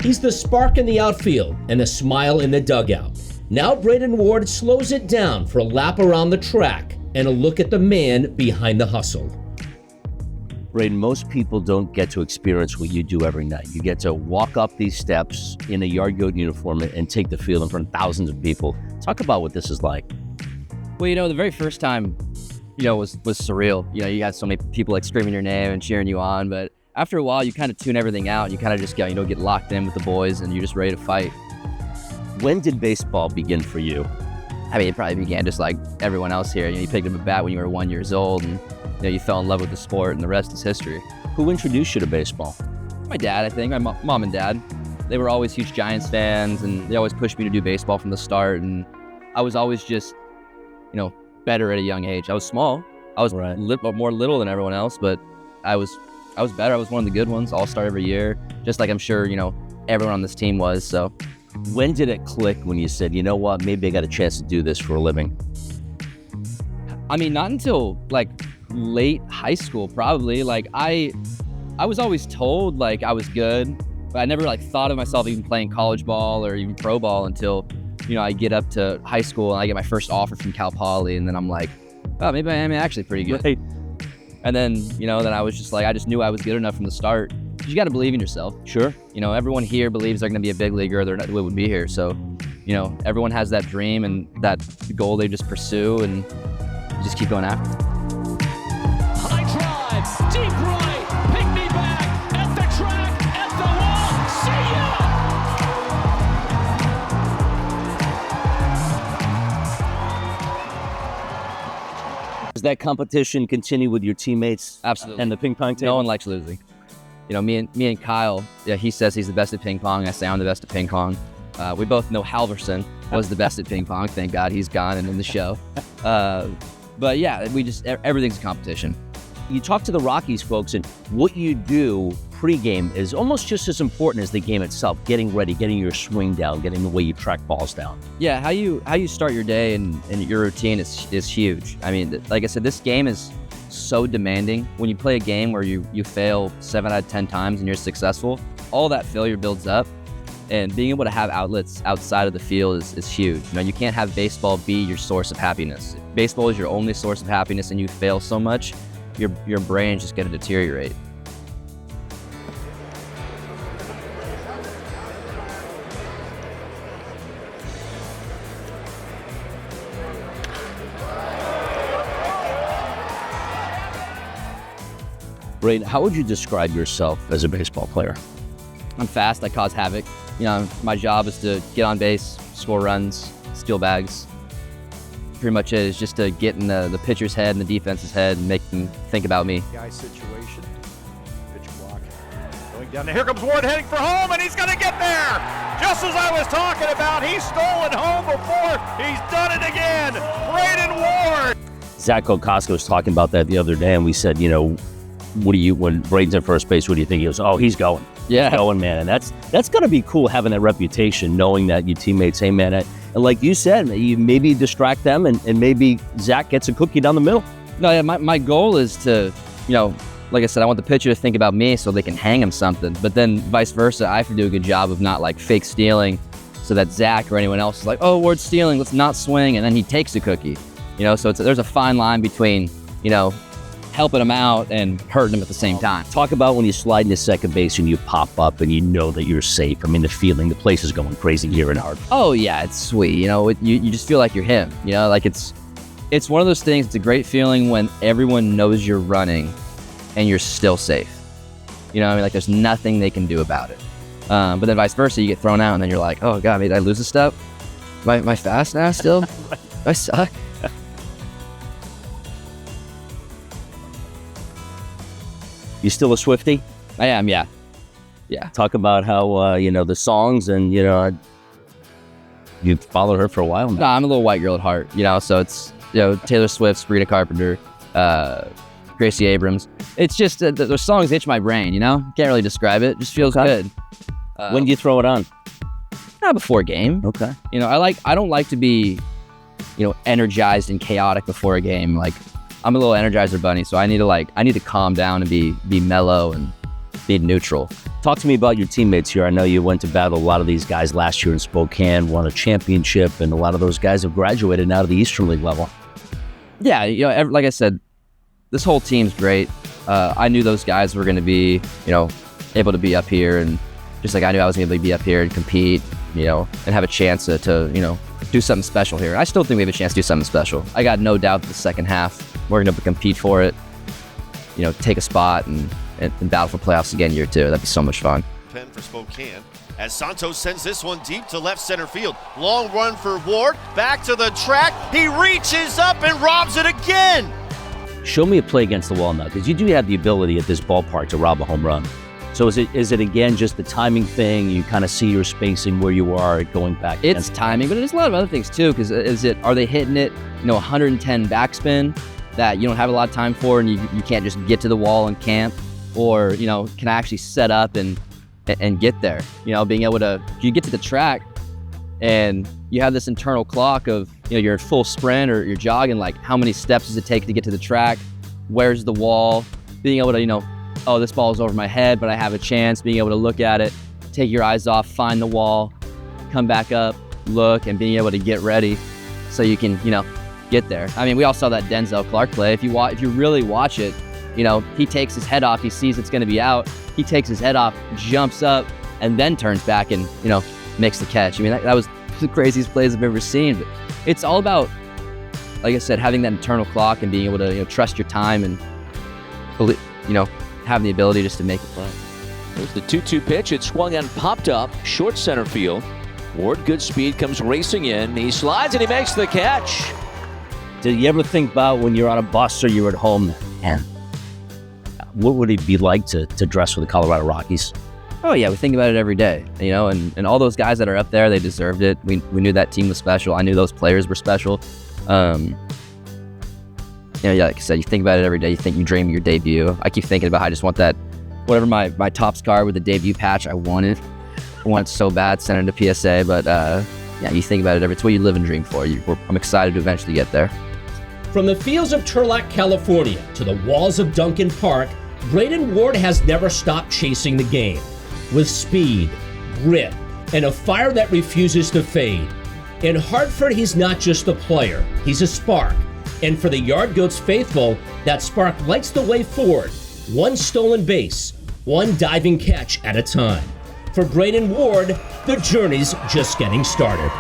He's the spark in the outfield and the smile in the dugout. Now Braiden Ward slows it down for a lap around the track and a look at the man behind the hustle. Braiden, most people don't get to experience what you do every night. You get to walk up these steps in a yard goat uniform and take the field in front of thousands of people. Talk about what this is like. Well, the very first time, was surreal. You had so many people like screaming your name and cheering you on, but after a while, you kind of tune everything out. You kind of just get locked in with the boys, and you're just ready to fight. When did baseball begin for you? I mean, it probably began just like everyone else here. You picked up a bat when you were 1 year old, and you fell in love with the sport, and the rest is history. Who introduced you to baseball? My dad, I think. My mom and dad. They were always huge Giants fans, and they always pushed me to do baseball from the start. And I was always just, better at a young age. I was small. I was more little than everyone else, but I was better. I was one of the good ones. All-star every year, just like I'm sure everyone on this team was. So, when did it click when you said, you know what, maybe I got a chance to do this for a living? I mean, not until like late high school, probably. Like I was always told like I was good, but I never like thought of myself even playing college ball or even pro ball until I get up to high school and I get my first offer from Cal Poly, and then I'm like, oh, maybe I am actually pretty good. Right. And then then I was just like, I just knew I was good enough from the start. You got to believe in yourself. Sure. Everyone here believes they're going to be a big leaguer, or they wouldn't be here. So, everyone has that dream and that goal they just pursue, and you just keep going after it. High drive, deep right, pick me back, at the track, at the wall, see ya! Does that competition continue with your teammates? Absolutely. And the ping pong team? No one likes losing. Me and Kyle, he says he's the best at ping pong. I say I'm the best at ping pong. We both know Halverson was the best at ping pong. Thank God he's gone and in the show. But yeah, everything's a competition. You talk to the Rockies folks, and what you do pregame is almost just as important as the game itself. Getting ready, getting your swing down, getting the way you track balls down. Yeah, how you start your day and your routine is huge. I mean, like I said, this game is so demanding. When you play a game where you fail 7 out of 10 times and you're successful, all that failure builds up, and being able to have outlets outside of the field is huge. You can't have baseball be your source of happiness. If baseball is your only source of happiness and you fail so much, your brain's just going to deteriorate. Braiden, how would you describe yourself as a baseball player? I'm fast. I cause havoc. My job is to get on base, score runs, steal bags. Pretty much it is just to get in the pitcher's head and the defense's head and make them think about me. Guy situation. Pitch clock. Going down there. Here comes Ward heading for home, and he's going to get there. Just as I was talking about, he's stolen home before. He's done it again. Braiden Ward. Zach Kokoska was talking about that the other day, and we said, when Braiden's at first base, what do you think? He goes, oh, he's going. Yeah. He's going, man. And that's got to be cool, having that reputation, knowing that your teammates, hey, man, and like you said, you maybe distract them, and maybe Zach gets a cookie down the middle. No, yeah, my goal is to, like I said, I want the pitcher to think about me so they can hang him something. But then vice versa, I have to do a good job of not like fake stealing so that Zach or anyone else is like, oh, Ward's stealing, let's not swing. And then he takes a cookie, so there's a fine line between, helping him out and hurting him at the same time. Talk about when you slide into second base and you pop up and you know that you're safe. I mean, the feeling, the place is going crazy here in Hartford. Oh yeah, it's sweet. You just feel like you're him. Like it's one of those things. It's a great feeling when everyone knows you're running and you're still safe. Like there's nothing they can do about it. But then vice versa, you get thrown out and then you're like, oh God, did I lose a step? Am I fast now still? I suck. You still a Swiftie? I am, yeah. Yeah. Talk about how, the songs and, you followed her for a while now. No, I'm a little white girl at heart, so it's, Taylor Swift, Sabrina Carpenter, Gracie Abrams. It's just, those songs itch my brain, Can't really describe it. Just feels good. When do you throw it on? Not before game. Okay. I don't like to be, energized and chaotic before a game. Like, I'm a little Energizer bunny, so I need to calm down and be mellow and being neutral. Talk to me about your teammates here. I know you went to battle a lot of these guys last year in Spokane, won a championship, and a lot of those guys have graduated now to the Eastern League level. Yeah, like I said, this whole team's great. I knew those guys were going to be, able to be up here, and just like I knew I was able to be up here and compete, and have a chance to do something special here. I still think we have a chance to do something special. I got no doubt that the second half we're going to compete for it, take a spot and battle for playoffs again year 2. That'd be so much fun. Pen for Spokane as Santos sends this one deep to left center field. Long run for Ward, back to the track. He reaches up and robs it again. Show me a play against the wall now, because you do have the ability at this ballpark to rob a home run. So is it again just the timing thing? You kind of see your spacing where you are going back. It's timing, but there's a lot of other things too. Because are they hitting it 110 backspin that you don't have a lot of time for, and you can't just get to the wall and camp, or can I actually set up and get there? Being able to, you get to the track and you have this internal clock of you're in full sprint or you're jogging, like how many steps does it take to get to the track? Where's the wall? Being able to oh, this ball is over my head, but I have a chance. Being able to look at it, take your eyes off, find the wall, come back up, look, and being able to get ready so you can get there. I mean, we all saw that Denzel Clark play. If you really watch it, he takes his head off, he sees it's going to be out, he takes his head off, jumps up, and then turns back and makes the catch. I mean, that was the craziest plays I've ever seen. But it's all about, like I said, having that internal clock and being able to trust your time and having the ability just to make a play. There's the 2-2 pitch. It swung and popped up short center field. Ward, good speed, comes racing in. He slides and he makes the catch. Did you ever think about when you're on a bus or you're at home, and what would it be like to dress for the Colorado Rockies? Oh yeah, we think about it every day, and all those guys that are up there, they deserved it. We knew that team was special. I knew those players were special. Like I said, you think about it every day. You dream of your debut. I keep thinking about how I just want that, whatever my Topps card with the debut patch, I want it. I want it so bad, send it to PSA, but you think about it it's what you live and dream for. I'm excited to eventually get there. From the fields of Turlock, California to the walls of Duncan Park, Braiden Ward has never stopped chasing the game. With speed, grit, and a fire that refuses to fade. In Hartford, he's not just a player, he's a spark. And for the Yard Goats faithful, that spark lights the way forward. One stolen base, one diving catch at a time. For Braiden Ward, the journey's just getting started.